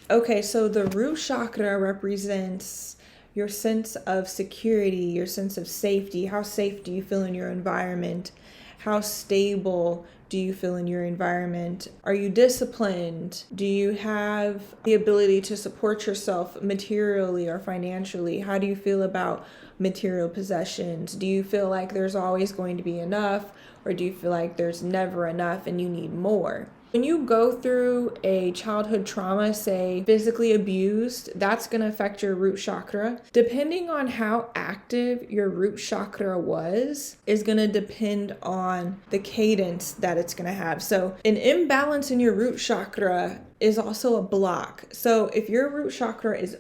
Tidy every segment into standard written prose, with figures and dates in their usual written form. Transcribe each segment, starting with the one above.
Okay, so the root chakra represents your sense of security, your sense of safety. How safe do you feel in your environment? How stable do you feel in your environment? Are you disciplined? Do you have the ability to support yourself materially or financially? How do you feel about material possessions? Do you feel like there's always going to be enough, or do you feel like there's never enough and you need more? When you go through a childhood trauma, say physically abused, that's going to affect your root chakra. Depending on how active your root chakra was, is going to depend on the cadence that it's going to have. So an imbalance in your root chakra is also a block. So if your root chakra is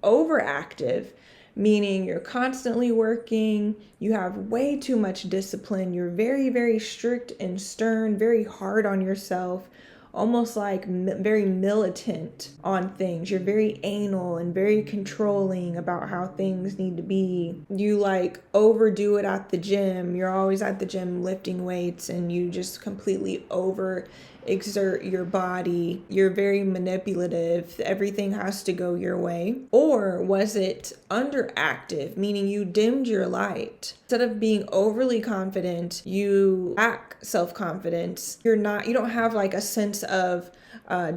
overactive, meaning you're constantly working, you have way too much discipline, you're very, very strict and stern, very hard on yourself, almost like very militant on things. You're very anal and very controlling about how things need to be. You like overdo it at the gym. You're always at the gym lifting weights and you just completely exert your body. You're very manipulative. Everything has to go your way. Or was it underactive, meaning you dimmed your light? Instead of being overly confident, you lack self-confidence. You don't have like a sense of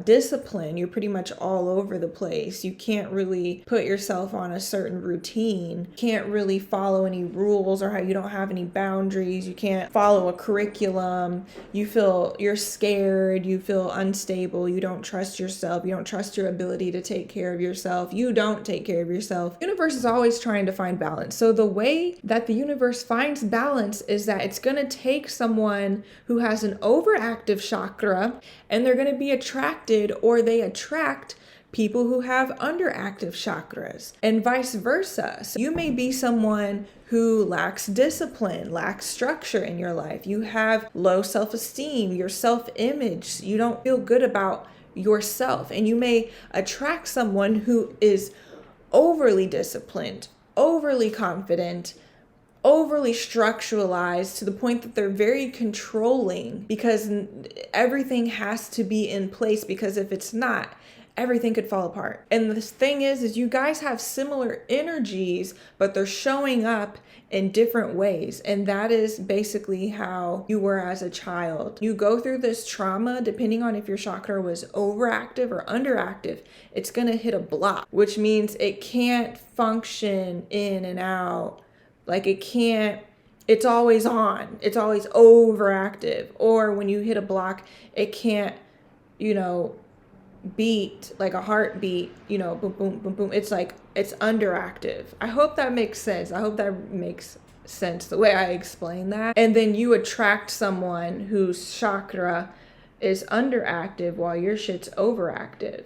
discipline. You're pretty much all over the place. You can't really put yourself on a certain routine. You can't really follow any rules, or how you don't have any boundaries. You can't follow a curriculum. You feel you're scared. You feel unstable. You don't trust yourself. You don't trust your ability to take care of yourself. You don't take care of yourself. The universe is always trying to find balance. So the way that the universe finds balance is that it's going to take someone who has an overactive chakra, and they're going to be attracted, or they attract people who have underactive chakras, and vice versa. So you may be someone who lacks discipline, lacks structure in your life. You have low self-esteem, your self-image. You don't feel good about yourself, and you may attract someone who is overly disciplined, overly confident, overly structuralized, to the point that they're very controlling, because everything has to be in place, because if it's not, everything could fall apart. And the thing is you guys have similar energies, but they're showing up in different ways. And that is basically how you were as a child. You go through this trauma, depending on if your chakra was overactive or underactive, it's going to hit a block, which means it can't function in and out. Like it's always on, it's always overactive. Or when you hit a block, it can't, beat like a heartbeat, boom, boom, boom, boom. It's like, it's underactive. I hope that makes sense. I hope that makes sense the way I explain that. And then you attract someone whose chakra is underactive while your shit's overactive.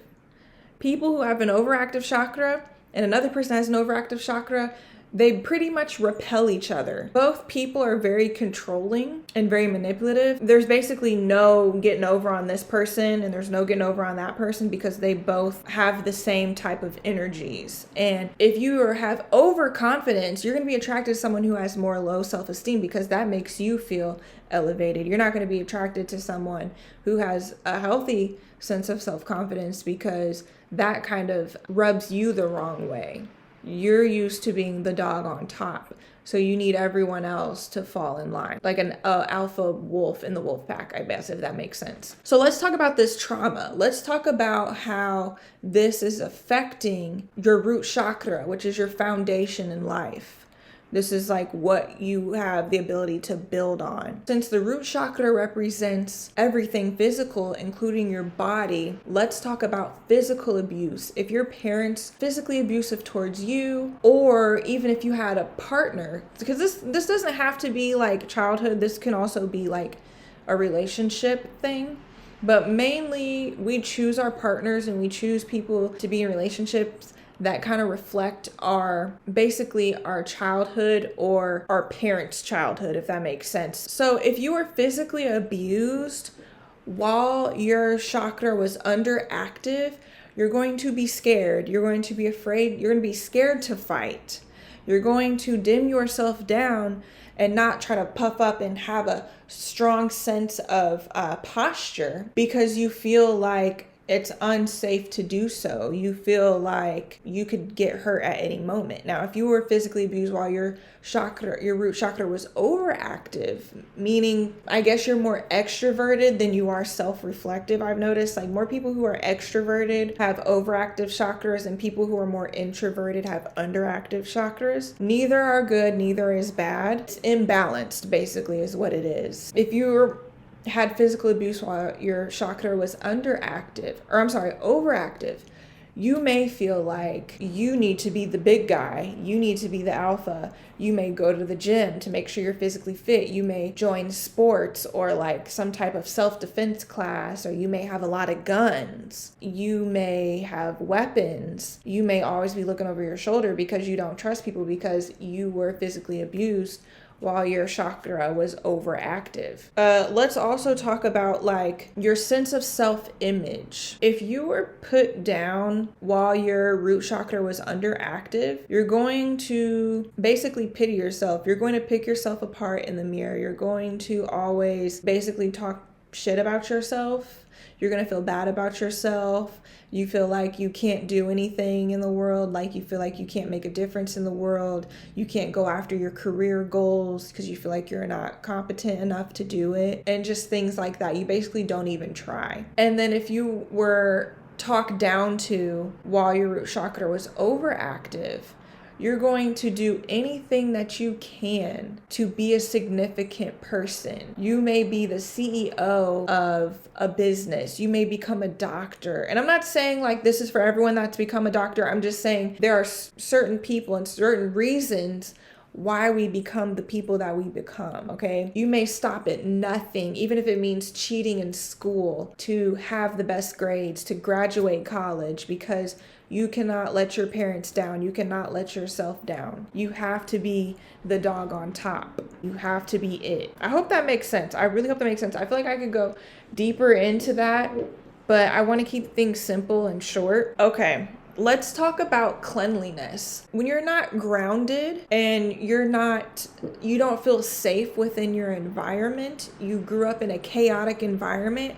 People who have an overactive chakra and another person has an overactive chakra, they pretty much repel each other. Both people are very controlling and very manipulative. There's basically no getting over on this person, and there's no getting over on that person, because they both have the same type of energies. And if you have overconfidence, you're going to be attracted to someone who has more low self-esteem, because that makes you feel elevated. You're not going to be attracted to someone who has a healthy sense of self-confidence, because that kind of rubs you the wrong way. You're used to being the dog on top, so you need everyone else to fall in line, like an alpha wolf in the wolf pack, I guess, if that makes sense. So let's talk about this trauma. Let's talk about how this is affecting your root chakra, which is your foundation in life. This is like what you have the ability to build on. Since the root chakra represents everything physical, including your body, let's talk about physical abuse. If your parents physically abusive towards you, or even if you had a partner, because this doesn't have to be like childhood, this can also be like a relationship thing. But mainly we choose our partners and we choose people to be in relationships that kind of reflect our childhood, or our parents' childhood, if that makes sense. So if you were physically abused while your chakra was underactive, you're going to be scared. You're going to be afraid. You're going to be scared to fight. You're going to dim yourself down and not try to puff up and have a strong sense of posture, because you feel like it's unsafe to do so. You feel like you could get hurt at any moment. Now, if you were physically abused while your root chakra was overactive, meaning I guess you're more extroverted than you are self-reflective. I've noticed like more people who are extroverted have overactive chakras and people who are more introverted have underactive chakras. Neither are good, neither is bad. It's imbalanced basically is what it is. If you had physical abuse while your chakra was overactive, you may feel like you need to be the big guy. You need to be the alpha. You may go to the gym to make sure you're physically fit. You may join sports or like some type of self-defense class, or you may have a lot of guns. You may have weapons. You may always be looking over your shoulder because you don't trust people because you were physically abused while your chakra was overactive. Let's also talk about like your sense of self-image. If you were put down while your root chakra was underactive, you're going to basically pity yourself. You're going to pick yourself apart in the mirror. You're going to always basically talk shit about yourself. You're going to feel bad about yourself. You feel like you can't do anything in the world, like you feel like you can't make a difference in the world. You can't go after your career goals because you feel like you're not competent enough to do it, and just things like that. You basically don't even try. And then if you were talked down to while your root chakra was overactive, you're going to do anything that you can to be a significant person. You may be the CEO of a business. You may become a doctor. And I'm not saying like this is for everyone not to become a doctor. I'm just saying there are certain people and certain reasons why we become the people that we become, okay? You may stop at nothing, even if it means cheating in school, to have the best grades, to graduate college, because you cannot let your parents down. You cannot let yourself down. You have to be the dog on top. You have to be it. I hope that makes sense. I really hope that makes sense. I feel like I could go deeper into that, but I want to keep things simple and short. Okay. Let's talk about cleanliness. When you're not grounded and you don't feel safe within your environment, you grew up in a chaotic environment,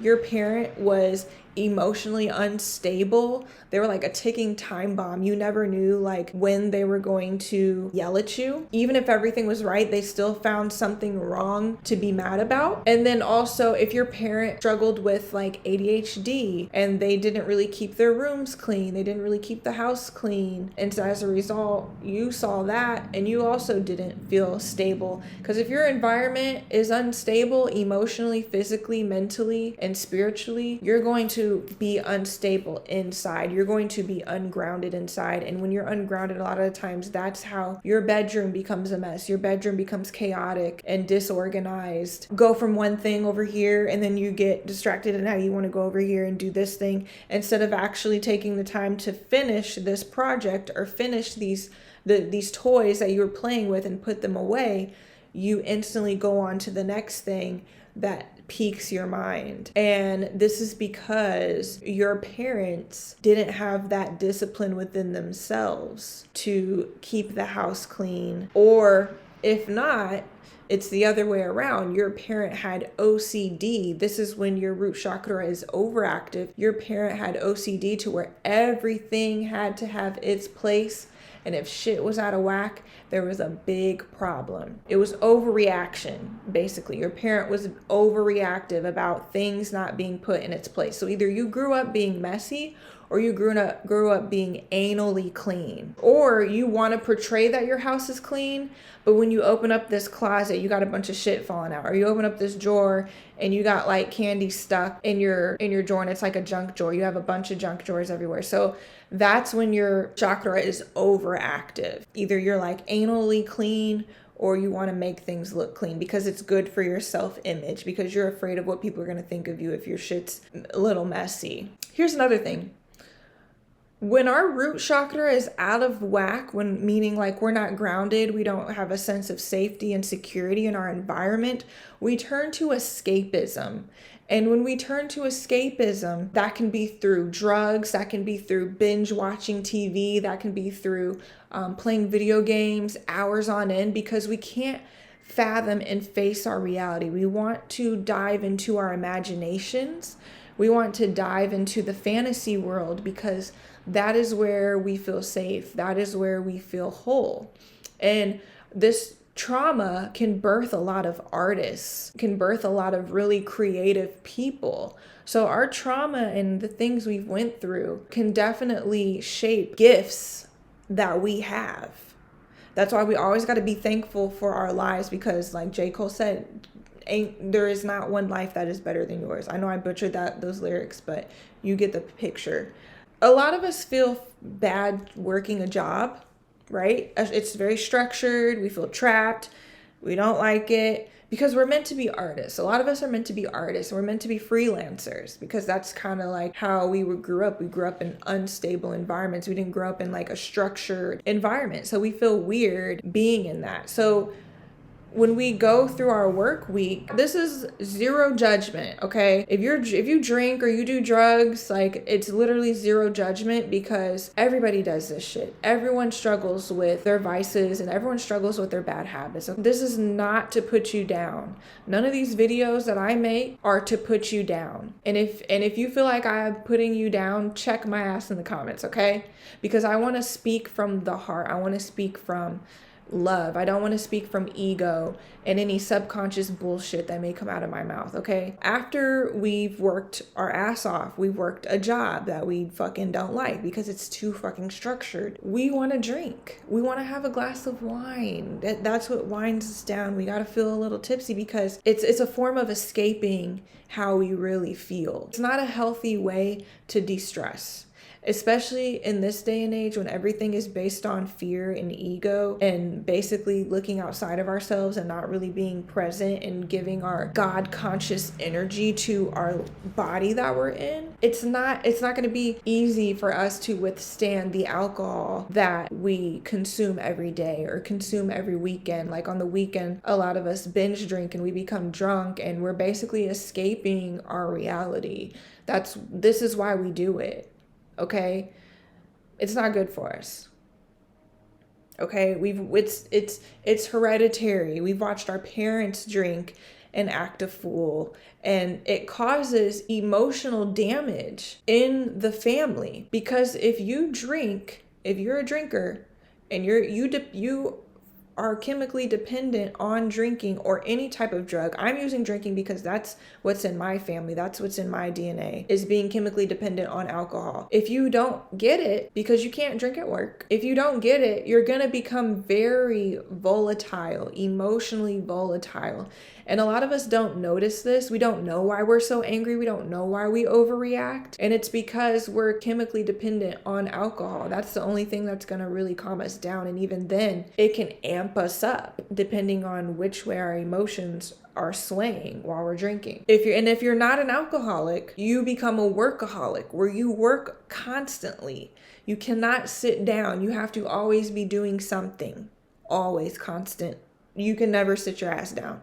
your parent was emotionally unstable, they were like a ticking time bomb. You never knew like when they were going to yell at you. Even if everything was right, they still found something wrong to be mad about. And then also if your parent struggled with like ADHD and they didn't really keep their rooms clean, they didn't really keep the house clean, and so as a result you saw that and you also didn't feel stable. Because if your environment is unstable emotionally, physically, mentally, and spiritually, you're going to be unstable inside. You're going to be ungrounded inside. And when you're ungrounded, a lot of the times that's how your bedroom becomes a mess. Your bedroom becomes chaotic and disorganized. Go from one thing over here and then you get distracted and now you want to go over here and do this thing instead of actually taking the time to finish this project or finish these toys that you were playing with and put them away. You instantly go on to the next thing that piques your mind. And this is because your parents didn't have that discipline within themselves to keep the house clean. Or if not, it's the other way around. Your parent had OCD. This is when your root chakra is overactive. Your parent had OCD to where everything had to have its place. And if shit was out of whack, there was a big problem. It was overreaction, basically. Your parent was overreactive about things not being put in its place. So either you grew up being messy or you grew up being anally clean. Or you want to portray that your house is clean, but when you open up this closet, you got a bunch of shit falling out. Or you open up this drawer and you got like candy stuck in your drawer and it's like a junk drawer. You have a bunch of junk drawers everywhere. So that's when your chakra is overactive. Either you're like anally clean or you want to make things look clean because it's good for your self-image, because you're afraid of what people are going to think of you if your shit's a little messy. Here's another thing. When our root chakra is out of whack, meaning like we're not grounded, we don't have a sense of safety and security in our environment, we turn to escapism. And when we turn to escapism, that can be through drugs, that can be through binge watching TV, that can be through playing video games hours on end, because we can't fathom and face our reality. We want to dive into our imaginations We want to dive into the fantasy world because that is where we feel safe. That is where we feel whole. And this trauma can birth a lot of artists, can birth a lot of really creative people. So our trauma and the things we've went through can definitely shape gifts that we have. That's why we always got to be thankful for our lives, because like J. Cole said, there is not one life that is better than yours. I know I butchered those lyrics, but you get the picture. A lot of us feel bad working a job, right? It's very structured. We feel trapped. We don't like it because we're meant to be artists. A lot of us are meant to be artists. We're meant to be freelancers because that's kind of like how we grew up. We grew up in unstable environments. We didn't grow up in like a structured environment. So we feel weird being in that. So when we go through our work week, this is zero judgment, okay? If you drink or you do drugs, like it's literally zero judgment because everybody does this shit. Everyone struggles with their vices and everyone struggles with their bad habits. So this is not to put you down. None of these videos that I make are to put you down. And if you feel like I'm putting you down, check my ass in the comments, okay? Because I want to speak from the heart. I want to speak from love. I don't want to speak from ego and any subconscious bullshit that may come out of my mouth, okay? After we've worked our ass off, we've worked a job that we fucking don't like because it's too fucking structured. We want to drink. We want to have a glass of wine. That's what winds us down. We got to feel a little tipsy because it's a form of escaping how we really feel. It's not a healthy way to de-stress. Especially in this day and age when everything is based on fear and ego and basically looking outside of ourselves and not really being present and giving our God conscious energy to our body that we're in. It's not going to be easy for us to withstand the alcohol that we consume every day or consume every weekend. Like on the weekend, a lot of us binge drink and we become drunk and we're basically escaping our reality. This is why we do it. Okay, it's not good for us. Okay, it's hereditary. We've watched our parents drink and act a fool, and it causes emotional damage in the family. Because if you drink, if you're a drinker, and you are chemically dependent on drinking or any type of drug. I'm using drinking because that's what's in my family. That's what's in my DNA, is being chemically dependent on alcohol. If you don't get it, because you can't drink at work, if you don't get it, you're going to become very volatile, emotionally volatile. And a lot of us don't notice this. We don't know why we're so angry. We don't know why we overreact. And it's because we're chemically dependent on alcohol. That's the only thing that's going to really calm us down. And even then, it can amp us up depending on which way our emotions are swaying while we're drinking. If you're not an alcoholic, you become a workaholic where you work constantly. You cannot sit down. You have to always be doing something. Always constant. You can never sit your ass down.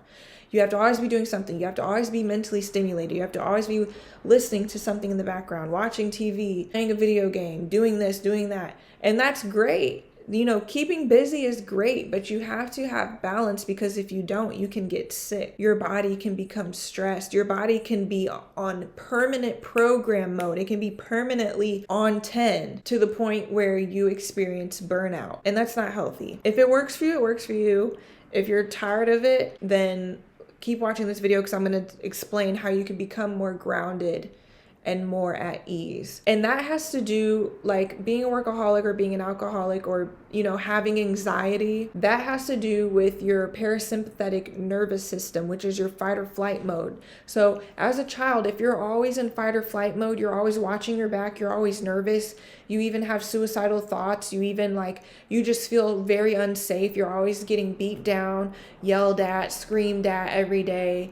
You have to always be doing something. You have to always be mentally stimulated. You have to always be listening to something in the background, watching TV, playing a video game, doing this, doing that. And that's great. You know, keeping busy is great, but you have to have balance, because if you don't, you can get sick. Your body can become stressed. Your body can be on permanent program mode. It can be permanently on 10 to the point where you experience burnout. And that's not healthy. If it works for you, it works for you. If you're tired of it, then keep watching this video, because I'm going to explain how you can become more grounded and more at ease. And that has to do, like, being a workaholic or being an alcoholic or, you know, having anxiety. That has to do with your parasympathetic nervous system, which is your fight or flight mode. So as a child, if you're always in fight or flight mode, you're always watching your back, you're always nervous, you even have suicidal thoughts, you just feel very unsafe, you're always getting beat down, yelled at, screamed at every day,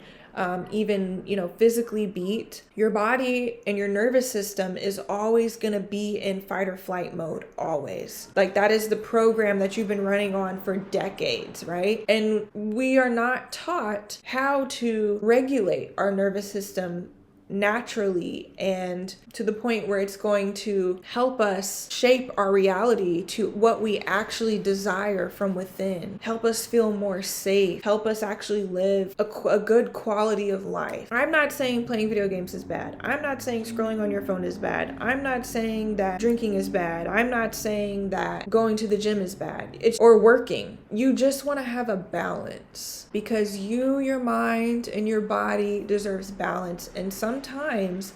even, you know, physically beat, your body and your nervous system is always going to be in fight or flight mode, always. Like, that is the program that you've been running on for decades, right? And we are not taught how to regulate our nervous system naturally, and to the point where it's going to help us shape our reality to what we actually desire from within, help us feel more safe, help us actually live a good quality of life. I'm not saying playing video games is bad. I'm not saying scrolling on your phone is bad. I'm not saying that drinking is bad. I'm not saying that going to the gym is bad. Or working. You just want to have a balance, because your mind and your body deserves balance. And sometimes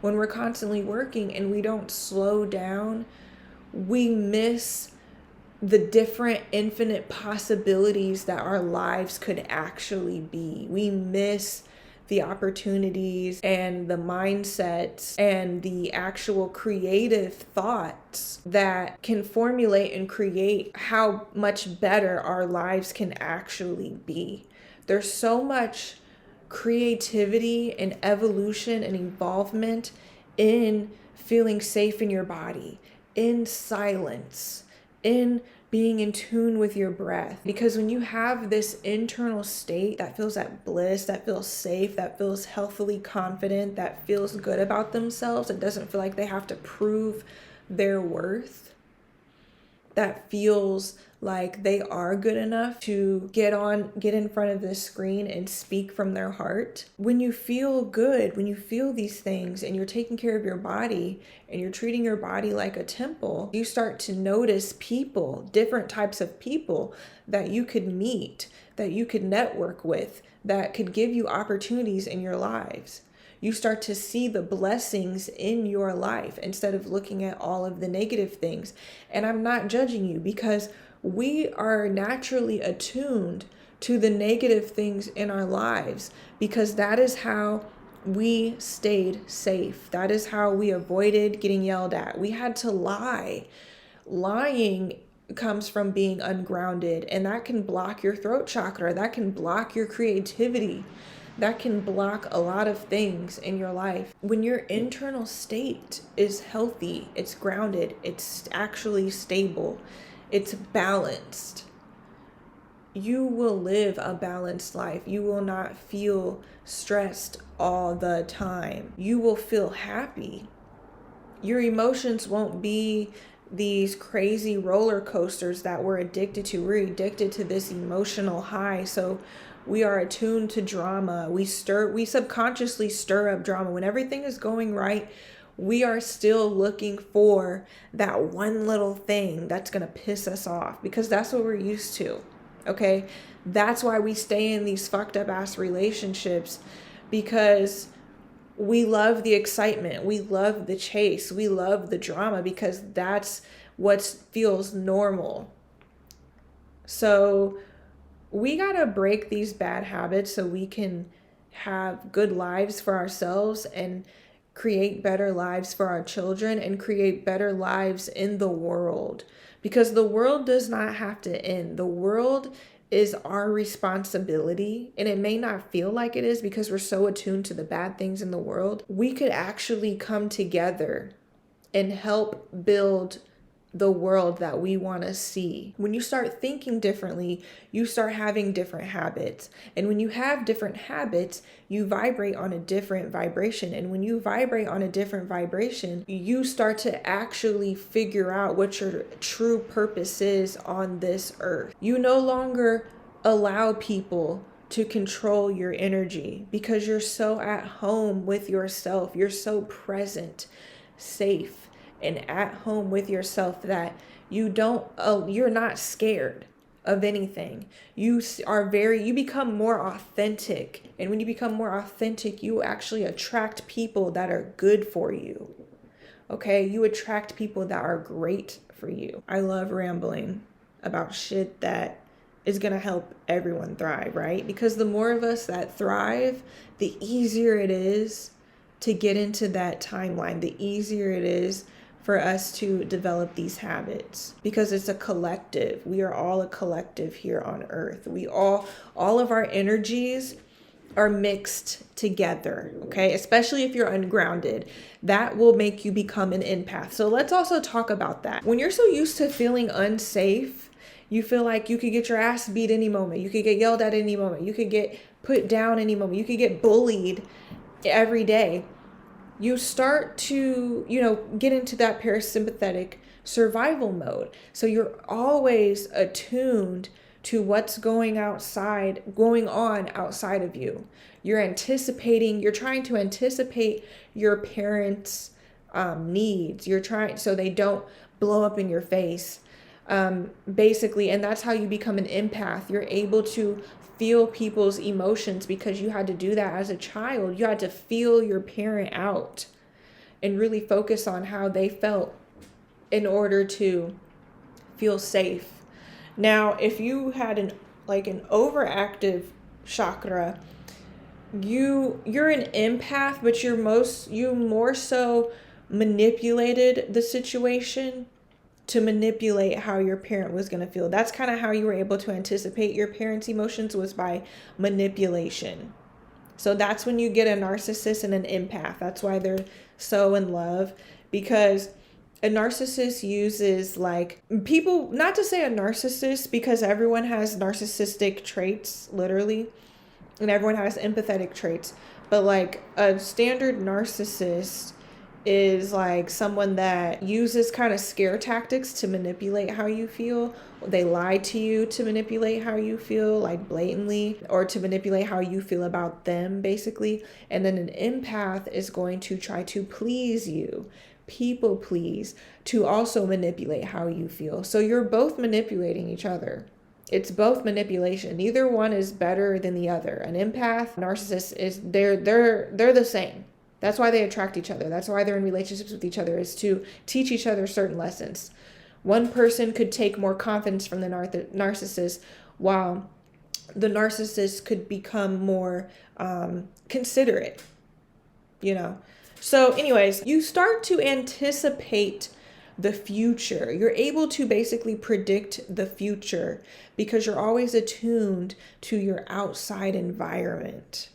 when we're constantly working and we don't slow down, we miss the different infinite possibilities that our lives could actually be. We miss the opportunities and the mindsets and the actual creative thoughts that can formulate and create how much better our lives can actually be. There's so much creativity and evolution and involvement in feeling safe in your body, in silence, in being in tune with your breath. Because when you have this internal state that feels at bliss, that feels safe, that feels healthily confident, that feels good about themselves, it doesn't feel like they have to prove their worth, that feels like they are good enough to get in front of this screen and speak from their heart. When you feel good, when you feel these things and you're taking care of your body and you're treating your body like a temple, you start to notice people, different types of people that you could meet, that you could network with, that could give you opportunities in your lives. You start to see the blessings in your life instead of looking at all of the negative things. And I'm not judging you, because we are naturally attuned to the negative things in our lives, because that is how we stayed safe. That is how we avoided getting yelled at. We had to lie. Lying comes from being ungrounded, and that can block your throat chakra. That can block your creativity. That can block a lot of things in your life. When your internal state is healthy, it's grounded, it's actually stable, it's balanced, you will live a balanced life. You will not feel stressed all the time. You will feel happy. Your emotions won't be these crazy roller coasters that we're addicted to. We're addicted to this emotional high. So we are attuned to drama. We subconsciously stir up drama. When everything is going right, we are still looking for that one little thing that's going to piss us off, because that's what we're used to. Okay? That's why we stay in these fucked up ass relationships, because we love the excitement. We love the chase. We love the drama, because that's what feels normal. So we got to break these bad habits so we can have good lives for ourselves and create better lives for our children and create better lives in the world, because the world does not have to end. The world is our responsibility, and it may not feel like it is because we're so attuned to the bad things in the world. We could actually come together and help build the world that we want to see. When you start thinking differently, you start having different habits. And when you have different habits, you vibrate on a different vibration. And when you vibrate on a different vibration, you start to actually figure out what your true purpose is on this earth. You no longer allow people to control your energy, because you're so at home with yourself. You're so present, safe, and at home with yourself that you're not scared of anything. You become more authentic. And when you become more authentic, you actually attract people that are good for you. Okay? You attract people that are great for you. I love rambling about shit that is going to help everyone thrive, right? Because the more of us that thrive, the easier it is to get into that timeline, the easier it is for us to develop these habits, because it's a collective. We are all a collective here on earth. All of our energies are mixed together, okay? Especially if you're ungrounded, that will make you become an empath. So let's also talk about that. When you're so used to feeling unsafe, you feel like you could get your ass beat any moment. You could get yelled at any moment. You could get put down any moment. You could get bullied every day, you start to, get into that parasympathetic survival mode. So you're always attuned to what's going on outside of you. You're trying to anticipate your parents' needs. You're trying so they don't blow up in your face. Basically, and that's how you become an empath. You're able to feel people's emotions because you had to do that as a child. You had to feel your parent out and really focus on how they felt in order to feel safe. Now, if you had an overactive chakra, you're an empath, but you more so manipulated the situation to manipulate how your parent was going to feel. That's kind of how you were able to anticipate your parents' emotions, was by manipulation. So that's when you get a narcissist and an empath. That's why they're so in love, because a narcissist uses people, not to say a narcissist, because everyone has narcissistic traits, literally, and everyone has empathetic traits, but a standard narcissist is someone that uses kind of scare tactics to manipulate how you feel. They lie to you to manipulate how you feel, blatantly, or to manipulate how you feel about them, basically. And then an empath is going to try to please you, people please, to also manipulate how you feel. So you're both manipulating each other. It's both manipulation. Neither one is better than the other. An empath, narcissist, they're the same. That's why they attract each other. That's why they're in relationships with each other, is to teach each other certain lessons. One person could take more confidence from the narcissist, while the narcissist could become more considerate, So anyways, you start to anticipate the future. You're able to basically predict the future because you're always attuned to your outside environment.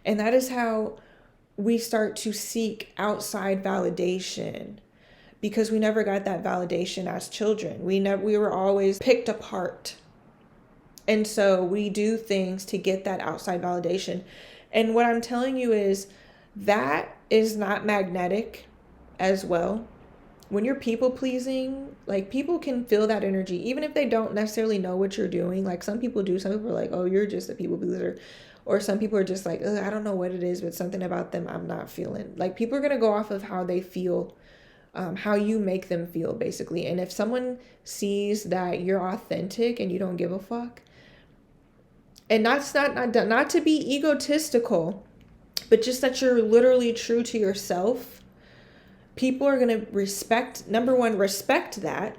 And that is how we start to seek outside validation, because we never got that validation as children. We were always picked apart. And so we do things to get that outside validation. And what I'm telling you is that is not magnetic as well. When you're people pleasing, people can feel that energy, even if they don't necessarily know what you're doing. Some people do. Some people are like, oh, you're just a people pleaser. Or some people are just like, I don't know what it is, but something about them I'm not feeling. People are going to go off of how they feel, how you make them feel, basically. And if someone sees that you're authentic and you don't give a fuck, and that's not to be egotistical, but just that you're literally true to yourself, people are going to respect that.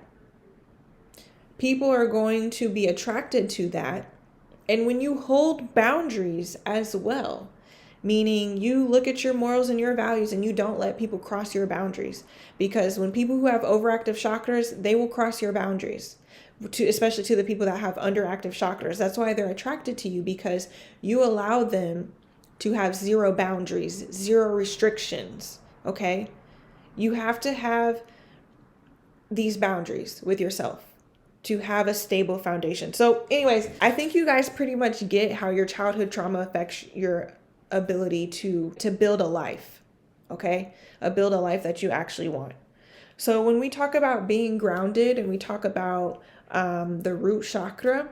People are going to be attracted to that. And when you hold boundaries as well, meaning you look at your morals and your values and you don't let people cross your boundaries, because when people who have overactive chakras, they will cross your boundaries, especially to the people that have underactive chakras. That's why they're attracted to you, because you allow them to have zero boundaries, zero restrictions, okay? You have to have these boundaries with yourself to have a stable foundation. So anyways, I think you guys pretty much get how your childhood trauma affects your ability to build a life, okay? Build a life that you actually want. So when we talk about being grounded and we talk about the root chakra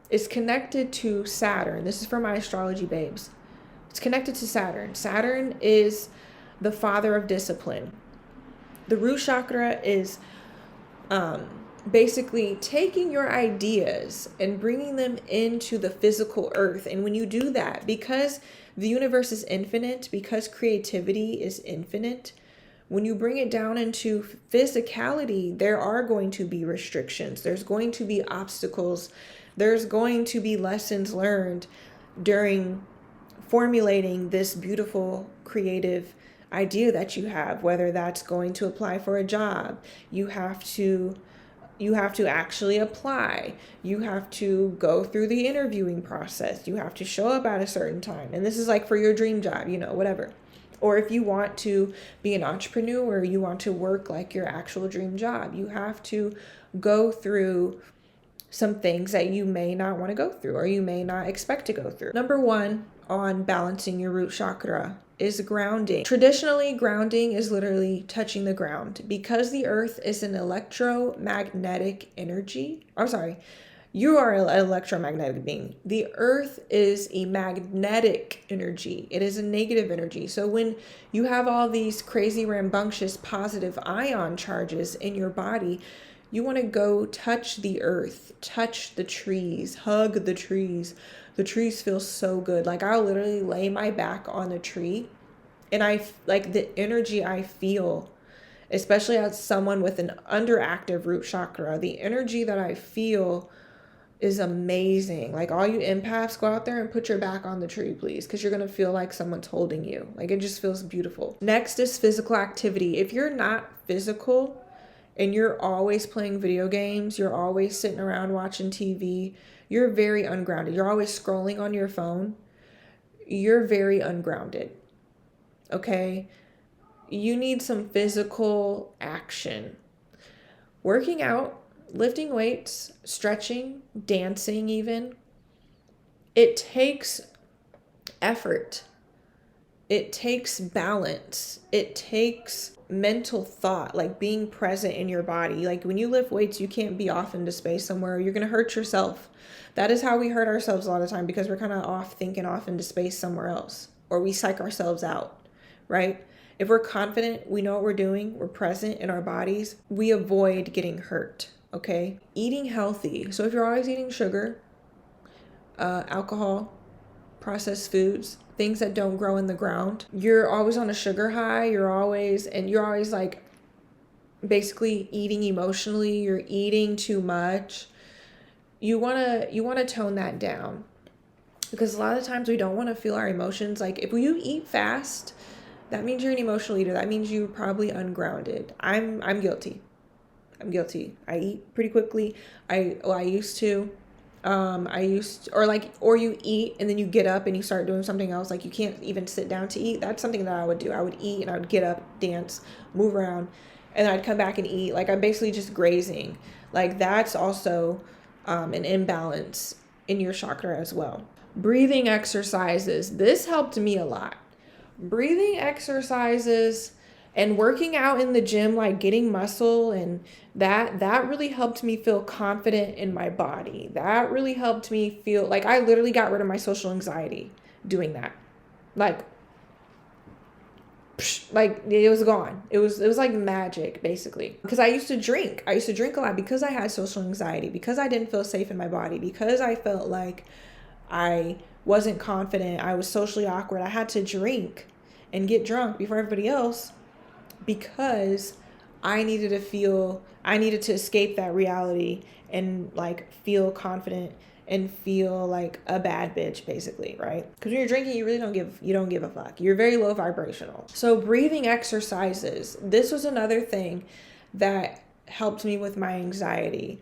is connected to Saturn. This is for my astrology babes. It's connected to Saturn. Saturn is the father of discipline. The root chakra is basically taking your ideas and bringing them into the physical earth. And when you do that, because the universe is infinite, because creativity is infinite, when you bring it down into physicality, there are going to be restrictions. There's going to be obstacles. There's going to be lessons learned during formulating this beautiful creative idea that you have, whether that's going to apply for a job. You have to actually apply. You have to go through the interviewing process. You have to show up at a certain time. And this is for your dream job, whatever. Or if you want to be an entrepreneur, or you want to work your actual dream job, you have to go through some things that you may not want to go through or you may not expect to go through. Number one on balancing your root chakra is grounding. Traditionally, grounding is literally touching the ground. Because the earth is an electromagnetic energy. I'm sorry, you are an electromagnetic being. The earth is a magnetic energy. It is a negative energy. So when you have all these crazy, rambunctious, positive ion charges in your body, you want to go touch the earth, touch the trees, hug the trees. The trees feel so good. Like I'll literally lay my back on a tree and I like the energy I feel, especially as someone with an underactive root chakra, the energy that I feel is amazing. Like all you empaths, go out there and put your back on the tree, please, because you're going to feel like someone's holding you. Like it just feels beautiful. Next is physical activity. If you're not physical and you're always playing video games, you're always sitting around watching TV, you're very ungrounded. You're always scrolling on your phone. You're very ungrounded. Okay? You need some physical action. Working out, lifting weights, stretching, dancing even. It takes effort. It takes balance. It takes mental thought, like being present in your body. Like when you lift weights, you can't be off into space somewhere. You're going to hurt yourself. That is how we hurt ourselves a lot of the time, because we're kind of off thinking off into space somewhere else, or we psych ourselves out, right? If we're confident, we know what we're doing, we're present in our bodies, we avoid getting hurt, okay? Eating healthy. So if you're always eating sugar, alcohol, processed foods, things that don't grow in the ground, you're always on a sugar high, you're always like basically eating emotionally, you're eating too much. You want to tone that down, because a lot of times we don't want to feel our emotions. Like if you eat fast, that means you're an emotional eater. That means you're probably ungrounded. I'm guilty. I eat pretty quickly. I used to. Or you eat and then you get up and you start doing something else. Like you can't even sit down to eat. That's something that I would do. I would eat and I would get up, dance, move around, and then I'd come back and eat. Like I'm basically just grazing. Like that's also an imbalance in your chakra as well. Breathing exercises. This helped me a lot. Breathing exercises and working out in the gym, like getting muscle, and that really helped me feel confident in my body. That really helped me feel like I literally got rid of my social anxiety doing that. Like it was gone. It was like magic, basically. Because I used to drink a lot because I had social anxiety, because I didn't feel safe in my body, because I felt like I wasn't confident, I was socially awkward. I had to drink and get drunk before everybody else, because I needed to escape that reality and like feel confident and feel like a bad bitch, basically, right? Because when you're drinking, you really don't give a fuck. You're very low vibrational. So breathing exercises. This was another thing that helped me with my anxiety.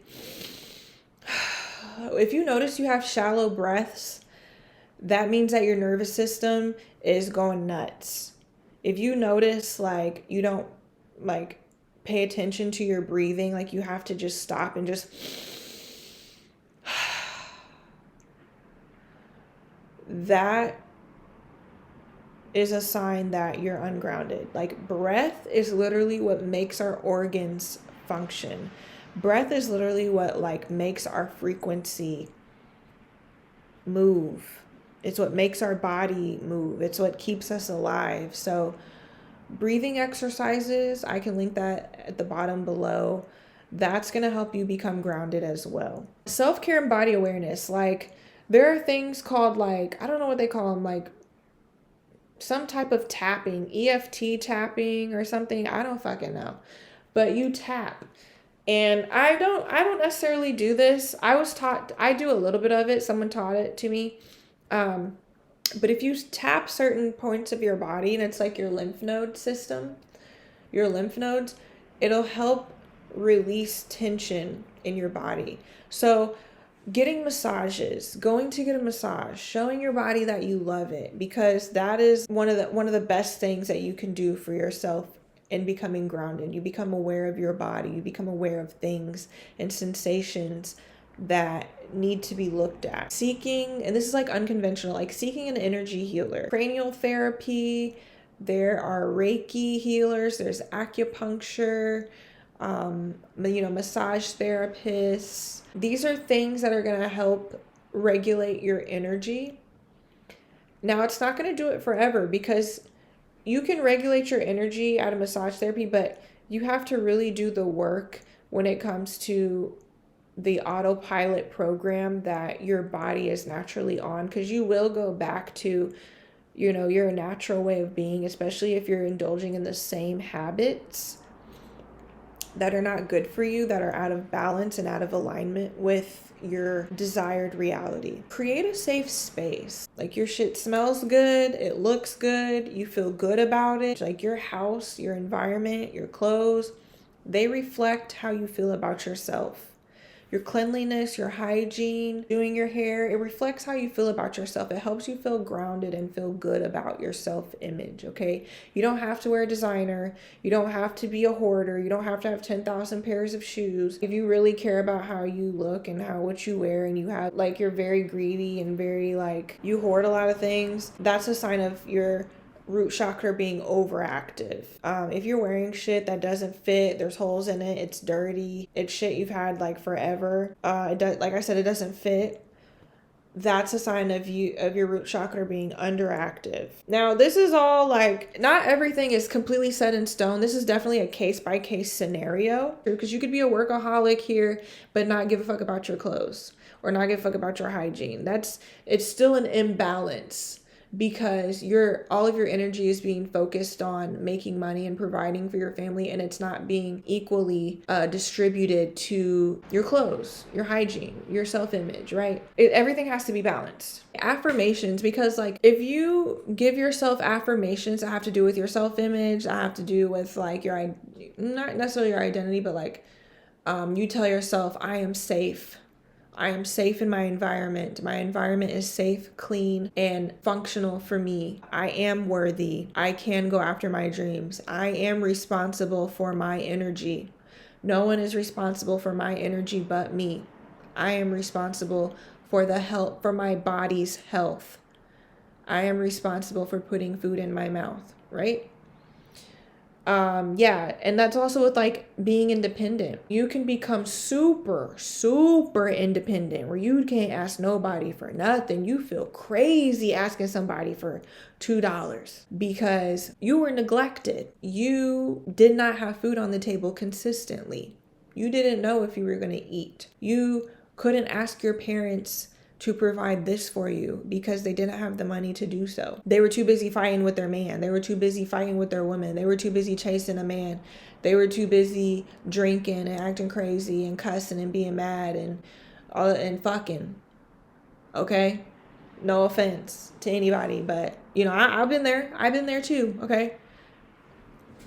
If you notice you have shallow breaths, that means that your nervous system is going nuts. If you notice like you don't like pay attention to your breathing, like you have to just stop and just that is a sign that you're ungrounded. Like breath is literally what makes our organs function. Breath is literally what like makes our frequency move. It's what makes our body move. It's what keeps us alive. So breathing exercises, I can link that at the bottom below. That's going to help you become grounded as well. Self-care and body awareness. Like there are things called like, I don't know what they call them, like some type of tapping, EFT tapping or something. I don't fucking know. But you tap. And I don't necessarily do this. I do a little bit of it. Someone taught it to me. But if you tap certain points of your body, and it's like your lymph node system, your lymph nodes, it'll help release tension in your body. So getting massages, going to get a massage, showing your body that you love it, because that is one of the best things that you can do for yourself in becoming grounded. You become aware of your body, you become aware of things and sensations that need to be looked at. Seeking, and this is like unconventional, like seeking an energy healer, cranial therapy, there are Reiki healers, there's acupuncture, massage therapists. These are things that are going to help regulate your energy. Now, it's not going to do it forever, because you can regulate your energy out of massage therapy, but you have to really do the work when it comes to the autopilot program that your body is naturally on, because you will go back to, your natural way of being, especially if you're indulging in the same habits that are not good for you, that are out of balance and out of alignment with your desired reality. Create a safe space. Like, your shit smells good, it looks good, you feel good about it. Like, your house, your environment, your clothes, they reflect how you feel about yourself. Your cleanliness, your hygiene, doing your hair, it reflects how you feel about yourself. It helps you feel grounded and feel good about your self-image, okay? You don't have to wear designer. You don't have to be a hoarder. You don't have to have 10,000 pairs of shoes. If you really care about how you look and what you wear, and you have, like, you're very greedy and very, like, you hoard a lot of things, that's a sign of your root chakra being overactive. If you're wearing shit that doesn't fit, there's holes in it, it's dirty, it's shit you've had like forever, like I said, it doesn't fit, that's a sign of your root chakra being underactive. Now, this is all like, not everything is completely set in stone. This is definitely a case-by-case scenario, because you could be a workaholic here but not give a fuck about your clothes, or not give a fuck about your hygiene. It's still an imbalance, because all of your energy is being focused on making money and providing for your family, and it's not being equally distributed to your clothes, your hygiene, your self-image, right? Everything has to be balanced. Affirmations, because like, if you give yourself affirmations that have to do with your self-image, that have to do with like your, not necessarily your identity, but like you tell yourself, I am safe. I am safe in my environment. My environment is safe, clean, and functional for me. I am worthy. I can go after my dreams. I am responsible for my energy. No one is responsible for my energy but me. I am responsible for for my body's health. I am responsible for putting food in my mouth, right? And that's also with like being independent. You can become super, super independent, where you can't ask nobody for nothing. You feel crazy asking somebody for $2 because you were neglected. You did not have food on the table consistently. You didn't know if you were going to eat. You couldn't ask your parents to provide this for you because they didn't have the money to do so. They were too busy fighting with their man. They were too busy fighting with their woman. They were too busy chasing a man. They were too busy drinking and acting crazy and cussing and being mad and fucking. Okay? No offense to anybody, but I've been there. I've been there too, okay?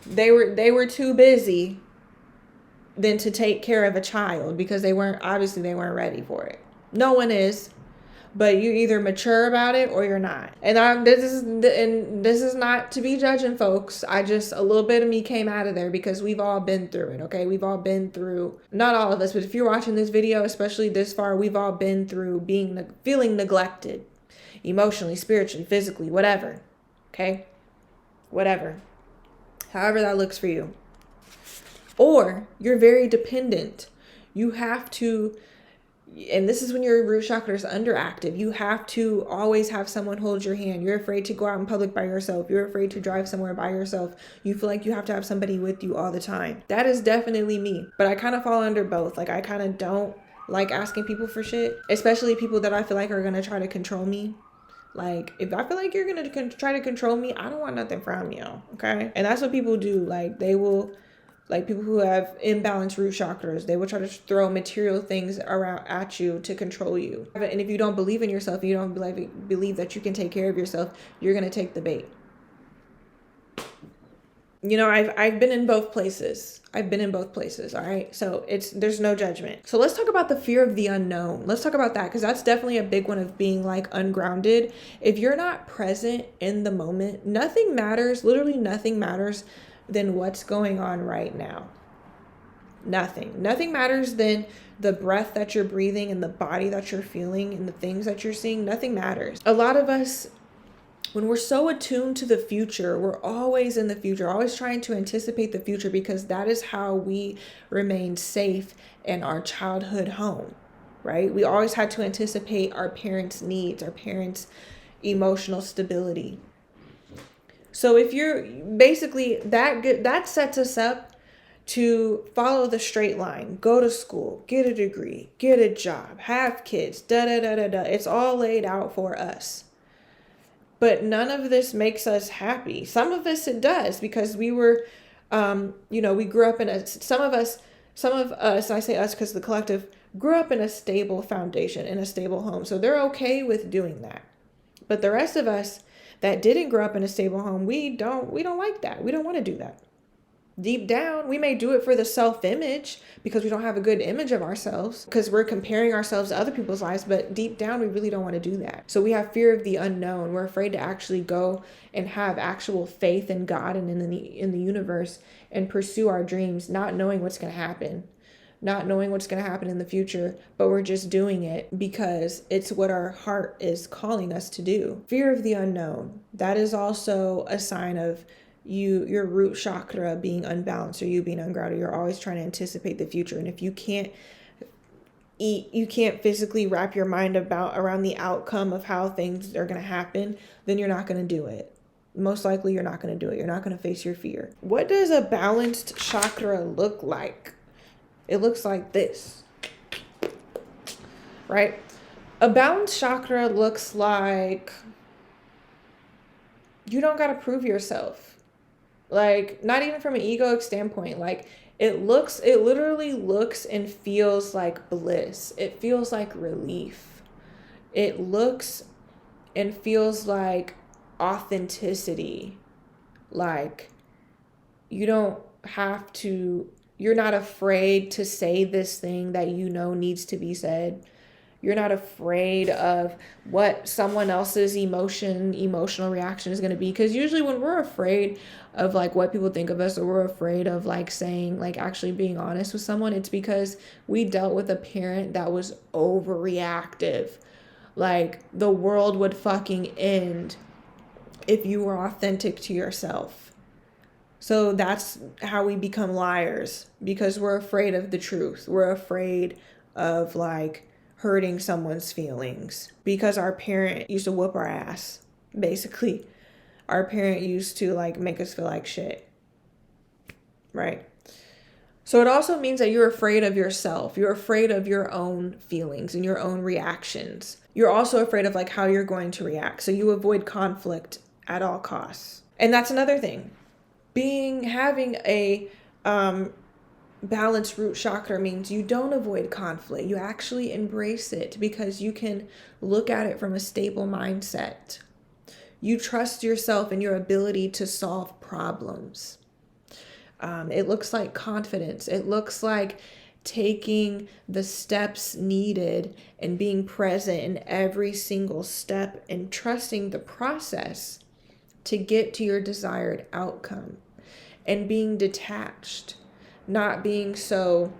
They were too busy then to take care of a child because they weren't ready for it. No one is. But you're either mature about it or you're not. And this is not to be judging folks. A little bit of me came out of there because we've all been through it, okay? We've all been through, not all of us, but if you're watching this video, especially this far, we've all been through feeling neglected, emotionally, spiritually, physically, whatever, okay? Whatever. However that looks for you. Or you're very dependent. You have to, and this is when your root chakra is underactive. You have to always have someone hold your hand. You're afraid to go out in public by yourself. You're afraid to drive somewhere by yourself. You feel like you have to have somebody with you all the time. That is definitely me. But I kind of fall under both. Like, I kind of don't like asking people for shit, especially people that I feel like are going to try to control me. Like, if I feel like you're going to try to control me, I don't want nothing from you, okay? And that's what people do. Like, they will... Like, people who have imbalanced root chakras, they will try to throw material things around at you to control you. And if you don't believe in yourself, you don't believe that you can take care of yourself, you're going to take the bait. I've been in both places. All right? So there's no judgment. So let's talk about the fear of the unknown. Let's talk about that, because that's definitely a big one of being like ungrounded. If you're not present in the moment, nothing matters. Literally nothing matters than what's going on right now. Nothing matters than the breath that you're breathing and the body that you're feeling and the things that you're seeing. Nothing matters. A lot of us, when we're so attuned to the future, we're always in the future, always trying to anticipate the future, because that is how we remain safe in our childhood home, right? We always had to anticipate our parents' needs, our parents' emotional stability. So if you're basically that sets us up to follow the straight line, go to school, get a degree, get a job, have kids, It's all laid out for us. But none of this makes us happy. Some of us it does, because we were, we grew up in some of us, I say us because the collective grew up in a stable foundation, in a stable home. So they're okay with doing that. But the rest of us that didn't grow up in a stable home, we don't like that. We don't want to do that. Deep down, we may do it for the self-image because we don't have a good image of ourselves, because we're comparing ourselves to other people's lives. But deep down, we really don't want to do that. So we have fear of the unknown. We're afraid to actually go and have actual faith in God and in the universe and pursue our dreams, not knowing what's going to happen, not knowing what's going to happen in the future, but we're just doing it because it's what our heart is calling us to do. Fear of the unknown. That is also a sign of your root chakra being unbalanced, or you being ungrounded. You're always trying to anticipate the future. And if you can't physically wrap your mind around the outcome of how things are going to happen, then you're not going to do it. Most likely you're not going to do it. You're not going to face your fear. What does a balanced chakra look like? It looks like this, right? A balanced chakra looks like you don't got to prove yourself. Like, not even from an egoic standpoint. Like, it literally looks and feels like bliss. It feels like relief. It looks and feels like authenticity. Like, you're not afraid to say this thing that you know needs to be said. You're not afraid of what someone else's emotional reaction is going to be. Because usually when we're afraid of like what people think of us, or we're afraid of like saying, like actually being honest with someone, it's because we dealt with a parent that was overreactive. Like, the world would fucking end if you were authentic to yourself. So that's how we become liars, because we're afraid of the truth. We're afraid of like hurting someone's feelings, because our parent used to whoop our ass. Basically, our parent used to like make us feel like shit, right? So it also means that you're afraid of yourself. You're afraid of your own feelings and your own reactions. You're also afraid of like how you're going to react. So you avoid conflict at all costs. And that's another thing. Having a balanced root chakra means you don't avoid conflict. You actually embrace it, because you can look at it from a stable mindset. You trust yourself and your ability to solve problems. It looks like confidence. It looks like taking the steps needed and being present in every single step and trusting the process to get to your desired outcome, and being detached, not being so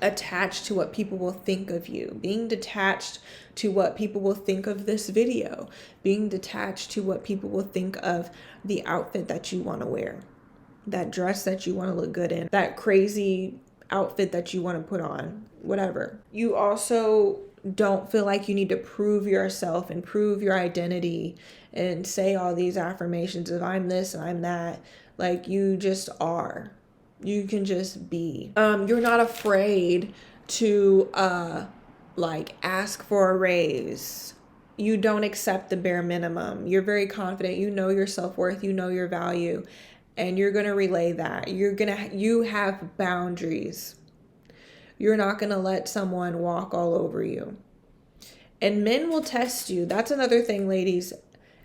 attached to what people will think of you, being detached to what people will think of this video, being detached to what people will think of the outfit that you want to wear, that dress that you want to look good in, that crazy outfit that you want to put on, whatever. You also don't feel like you need to prove yourself and prove your identity and say all these affirmations of I'm this and I'm that. Like, you just are. You can just be. You're not afraid to like ask for a raise. You don't accept the bare minimum. You're very confident. You know your self-worth. You know your value. And you're going to relay that. You have boundaries. You're not going to let someone walk all over you. And men will test you. That's another thing, ladies.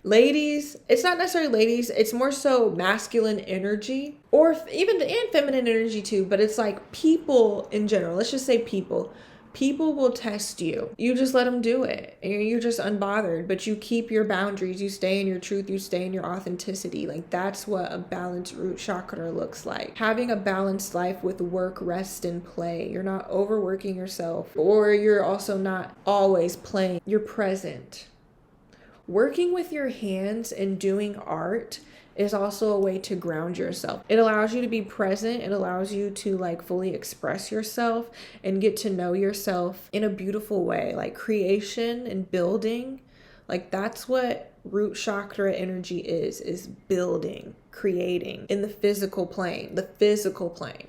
Ladies, it's not necessarily ladies. It's more so masculine energy, or even and feminine energy too. But it's like people in general. Let's just say people. People will test you. You just let them do it. You're just unbothered, but you keep your boundaries. You stay in your truth. You stay in your authenticity. Like, that's what a balanced root chakra looks like. Having a balanced life with work, rest, and play. You're not overworking yourself, or you're also not always playing. You're present. Working with your hands and doing art is also a way to ground yourself. It allows you to be present. It allows you to like fully express yourself and get to know yourself in a beautiful way. Like creation and building, like that's what root chakra energy is building, creating in the physical plane,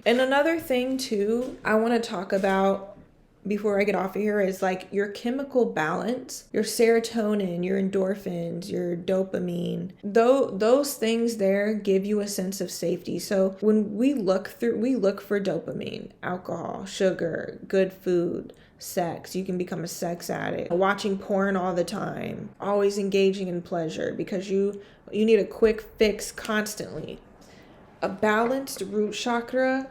And another thing too, I want to talk about before I get off of here is like your chemical balance, your serotonin, your endorphins, your dopamine. Those things there give you a sense of safety. So when we look for dopamine, alcohol, sugar, good food, sex. You can become a sex addict. Watching porn all the time, always engaging in pleasure because you need a quick fix constantly. A balanced root chakra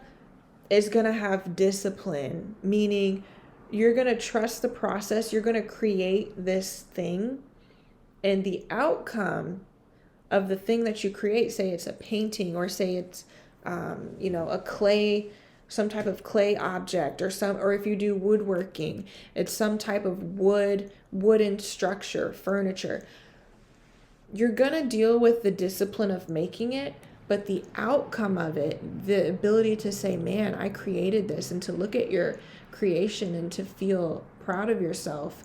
is going to have discipline, meaning you're going to trust the process. You're going to create this thing, and the outcome of the thing that you create, say it's a painting or say it's, a clay, some type of clay object or if you do woodworking, it's some type of wooden structure, furniture. You're going to deal with the discipline of making it, but the outcome of it, the ability to say, man, I created this, and to look at your creation and to feel proud of yourself,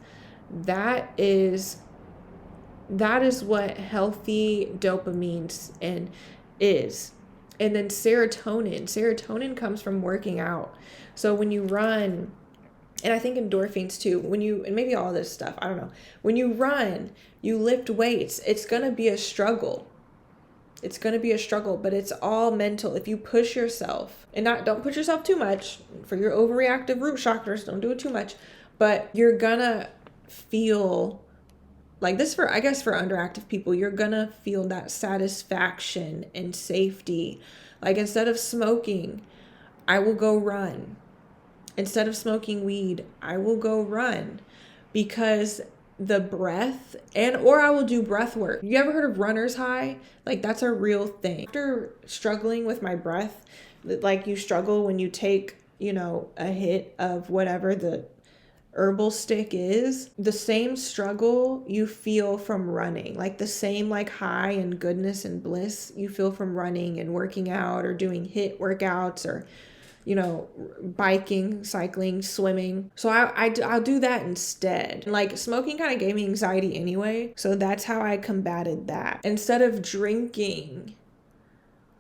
that is what healthy dopamine is. And then serotonin comes from working out. So when you run, and I think endorphins too, and maybe all this stuff, I don't know, when you run, you lift weights, it's going to be a struggle. But it's all mental. If you push yourself, and don't push yourself too much for your overreactive root chakras, don't do it too much, but you're gonna feel like this for underactive people, you're gonna feel that satisfaction and safety. Like instead of smoking, I will go run. Instead of smoking weed, I will go run because the breath or I will do breath work. You ever heard of runner's high? Like that's a real thing. After struggling with my breath, like you struggle when you take, a hit of whatever the herbal stick is, the same struggle you feel from running, like the same like high and goodness and bliss you feel from running and working out or doing HIIT workouts or biking, cycling, swimming. So I'll do that instead. Like smoking kind of gave me anxiety anyway. So that's how I combated that. Instead of drinking,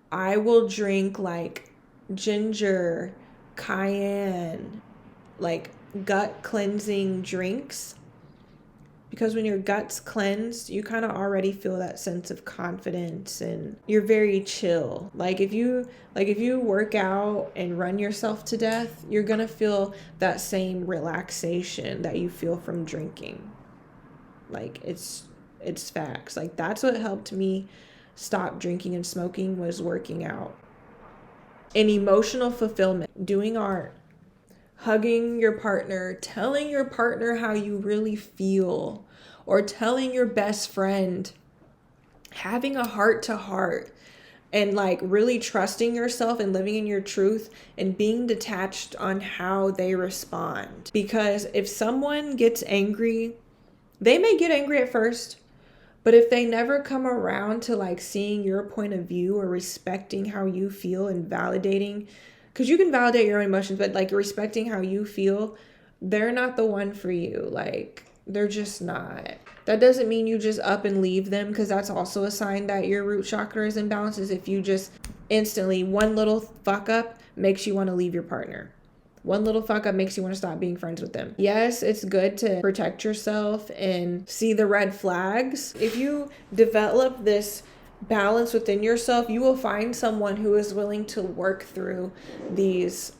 I will drink like ginger, cayenne, like gut cleansing drinks. Because when your gut's cleansed, you kind of already feel that sense of confidence and you're very chill. Like if you work out and run yourself to death, you're going to feel that same relaxation that you feel from drinking. Like it's facts. Like that's what helped me stop drinking and smoking was working out. And emotional fulfillment, doing art, hugging your partner, telling your partner how you really feel, or telling your best friend, having a heart to heart, and like really trusting yourself and living in your truth and being detached on how they respond. Because if someone gets angry, they may get angry at first, but if they never come around to like seeing your point of view or respecting how you feel and validating, because you can validate your own emotions, but like respecting how you feel, they're not the one for you. Like they're just not. That doesn't mean you just up and leave them, because that's also a sign that your root chakra is imbalanced, is if you just instantly, one little fuck up makes you want to leave your partner. One little fuck up makes you want to stop being friends with them. Yes, it's good to protect yourself and see the red flags. If you develop this balance within yourself, you will find someone who is willing to work through these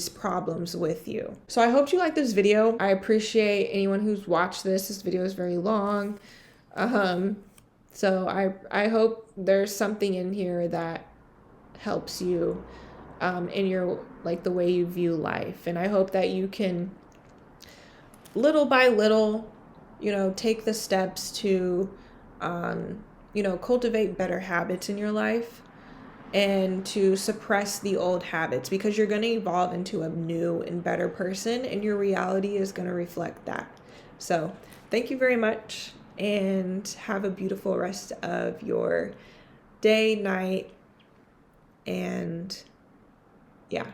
problems with you. So I hope you like this video. I appreciate anyone who's watched this. This video is very long. So I hope there's something in here that helps you in your, like, the way you view life. And I hope that you can, little by little, take the steps to, cultivate better habits in your life, and to suppress the old habits, because you're going to evolve into a new and better person, and your reality is going to reflect that. So thank you very much, and have a beautiful rest of your day, night, and yeah.